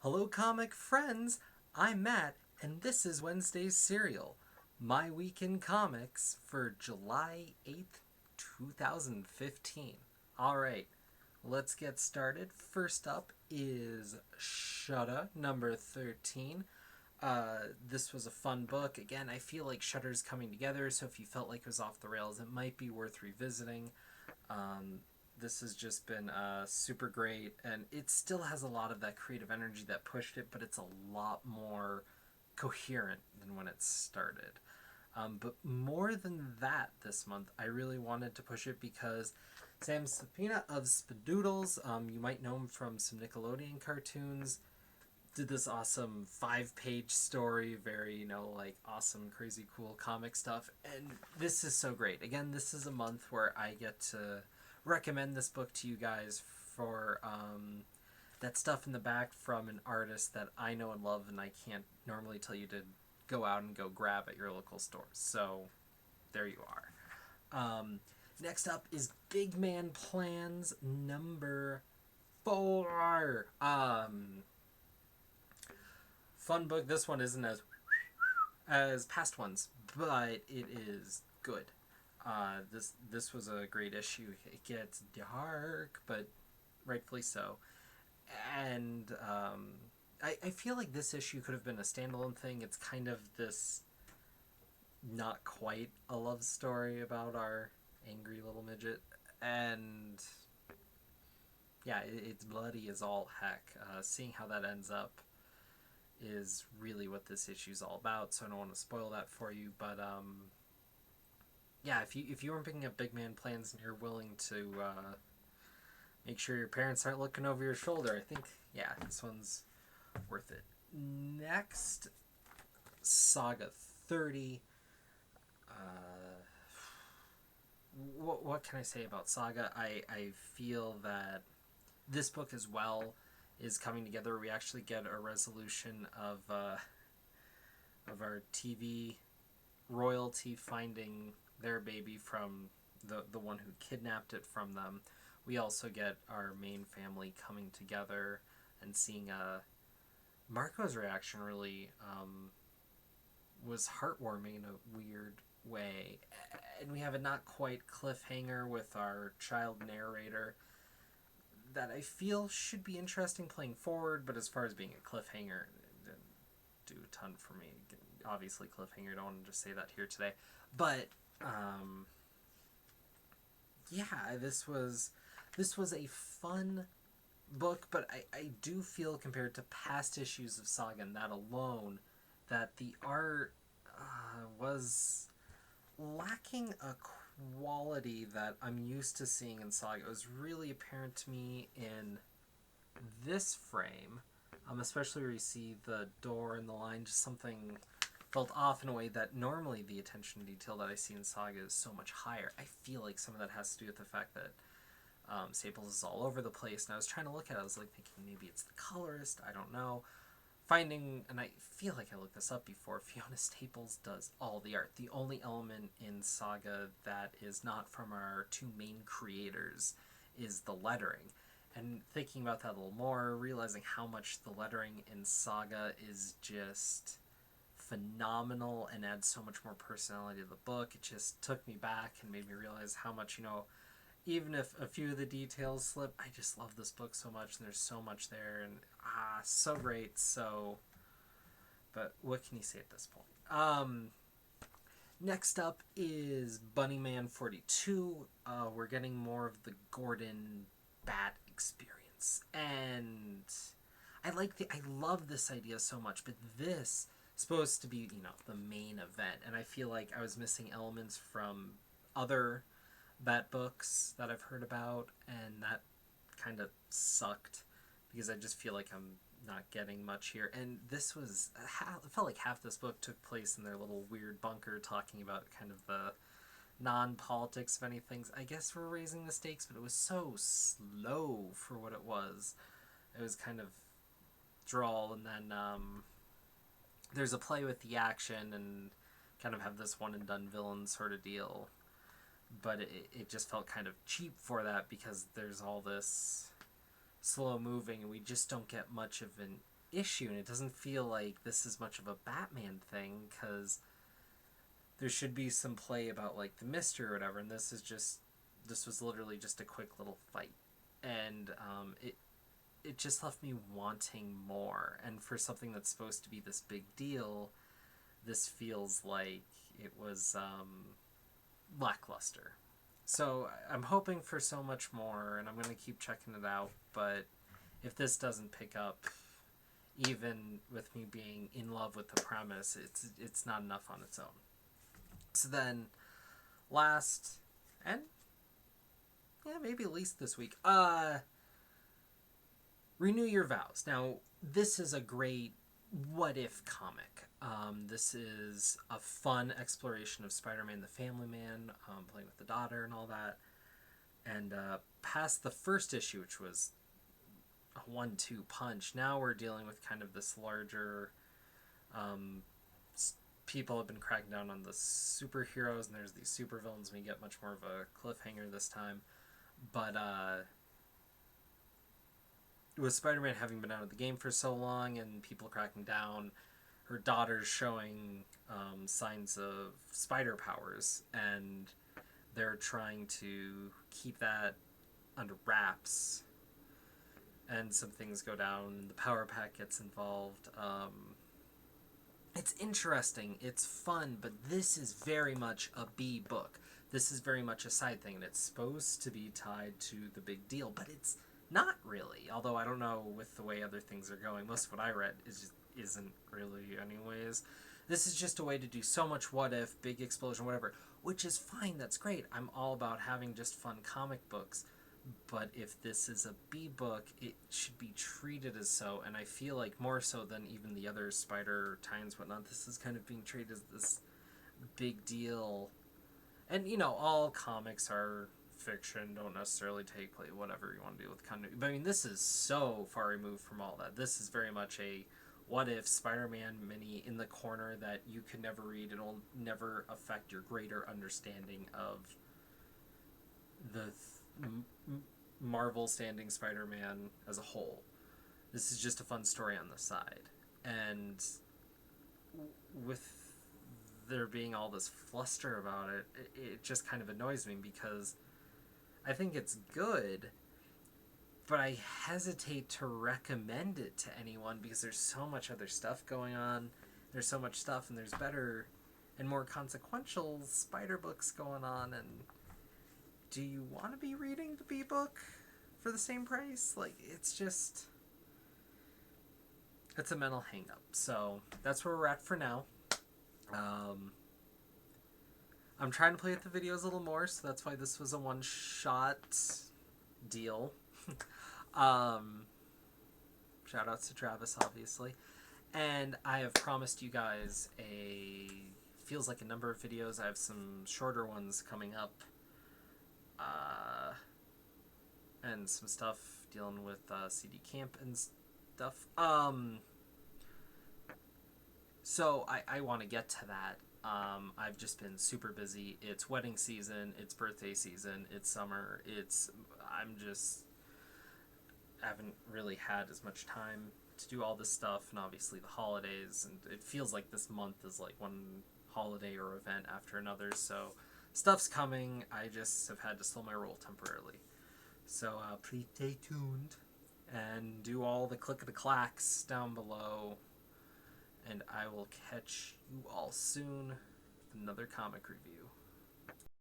Hello, comic friends! I'm Matt, and this is Wednesday's Serial, my week in comics for July 8th, 2015. Alright, let's get started. First up is Shudder, number 13. This was a fun book. Again, I feel like Shudder's coming together, so if you felt like it was off the rails, it might be worth revisiting. This has just been super great, and it still has a lot of that creative energy that pushed it, but it's a lot more coherent than when it started. But more than that, this month, I really wanted to push it because Sam Sapina of Spadoodles, you might know him from some Nickelodeon cartoons, did this awesome 5-page story, very, like awesome, crazy, cool comic stuff. And this is so great. Again, this is a month where I get to recommend this book to you guys for that stuff in the back from an artist that I know and love, and I can't normally tell you to go out and go grab at your local stores. So there you are. Next up is Big Man Plans number 4. Fun book. This one isn't as past ones, but it is good. This was a great issue. It gets dark, but rightfully so. And I feel like this issue could have been a standalone thing. It's kind of this not quite a love story about our angry little midget. And yeah, it's bloody as all heck. Seeing how that ends up is really what this issue's all about, so I don't want to spoil that for you, but yeah, if you weren't picking up Big Man Plans and you're willing to make sure your parents aren't looking over your shoulder, I think, yeah, this one's worth it. Next, Saga 30. What can I say about Saga? I feel that this book as well is coming together. We actually get a resolution of our TV royalty finding their baby from the one who kidnapped it from them. We also get our main family coming together and seeing Marco's reaction really was heartwarming in a weird way. And we have a not quite cliffhanger with our child narrator that I feel should be interesting playing forward, but as far as being a cliffhanger, it didn't do a ton for me. Obviously, cliffhanger, I don't want to just say that here today. But, yeah, this was a fun book, but I do feel compared to past issues of Saga and that alone, that the art was lacking a quality that I'm used to seeing in Saga. It was really apparent to me in this frame, especially where you see the door and the line, just something felt off in a way that normally the attention to detail that I see in Saga is so much higher. I feel like some of that has to do with the fact that Staples is all over the place, and I was trying to look at it, I was like thinking maybe it's the colorist, I don't know. Finding, and I feel like I looked this up before, Fiona Staples does all the art. The only element in Saga that is not from our two main creators is the lettering. And thinking about that a little more, realizing how much the lettering in Saga is just phenomenal and adds so much more personality to the book, it just took me back and made me realize how much, even if a few of the details slip, I just love this book so much, and there's so much there, and so great. So, but what can you say at this point? Next up is Bunnyman 42. We're getting more of the Gordon Bat experience, and I love this idea so much, but this is supposed to be, the main event, and I feel like I was missing elements from other Bat books that I've heard about, and that kind of sucked because I just feel like I'm not getting much here. And this was, it felt like half this book took place in their little weird bunker, talking about kind of the non-politics of anything. I guess we're raising the stakes, but it was so slow for what it was. It was kind of drawl, and then there's a play with the action and kind of have this one and done villain sort of deal, but it just felt kind of cheap for that because there's all this slow moving and we just don't get much of an issue, and it doesn't feel like this is much of a Batman thing, because there should be some play about like the mystery or whatever, and this was literally just a quick little fight, and it just left me wanting more. And for something that's supposed to be this big deal, this feels like it was lackluster. So I'm hoping for so much more, and I'm going to keep checking it out. But if this doesn't pick up, even with me being in love with the premise, it's not enough on its own. So then, last and yeah, maybe least this week, Renew Your Vows. Now, this is a great what if comic. This is a fun exploration of Spider-Man the Family Man, playing with the daughter and all that. And past the first issue, which was a 1-2 punch, now we're dealing with kind of this larger. People have been cracking down on the superheroes, and there's these supervillains. We get much more of a cliffhanger this time. But with Spider-Man having been out of the game for so long and people cracking down, her daughter's showing signs of spider powers, and they're trying to keep that under wraps. And some things go down. The Power Pack gets involved. It's interesting. It's fun, but this is very much a B book. This is very much a side thing, and it's supposed to be tied to the big deal, but it's not really. Although I don't know with the way other things are going. Most of what I read isn't really anyways. This is just a way to do so much what if, big explosion, whatever, which is fine. That's great. I'm all about having just fun comic books. But if this is a B book, it should be treated as so, and I feel like more so than even the other Spider tie-ins, whatnot, this is kind of being treated as this big deal. And, you know, all comics are fiction, don't necessarily take place, whatever you want to do with continuity. But I mean, this is so far removed from all that. This is very much a what if Spider-Man mini in the corner that you could never read. It'll never affect your greater understanding of the Marvel standing Spider-Man as a whole. This is just a fun story on the side. And with there being all this fluster about it, it just kind of annoys me, because I think it's good, but I hesitate to recommend it to anyone because there's so much other stuff going on. There's so much stuff, and there's better and more consequential spider books going on, and do you want to be reading the B book for the same price? Like, it's a mental hang up. So that's where we're at for now. I'm trying to play with the videos a little more, so that's why this was a one-shot deal. Shout outs to Travis, obviously. And I have promised you guys feels like a number of videos. I have some shorter ones coming up. And some stuff dealing with CD Camp and stuff. So I want to get to that. I've just been super busy. It's wedding season. It's birthday season. It's summer. I haven't really had as much time to do all this stuff, and obviously the holidays, and it feels like this month is like one holiday or event after another. So stuff's coming. I just have had to slow my roll temporarily. So please stay tuned and do all the click of the clacks down below. And I will catch you all soon with another comic review.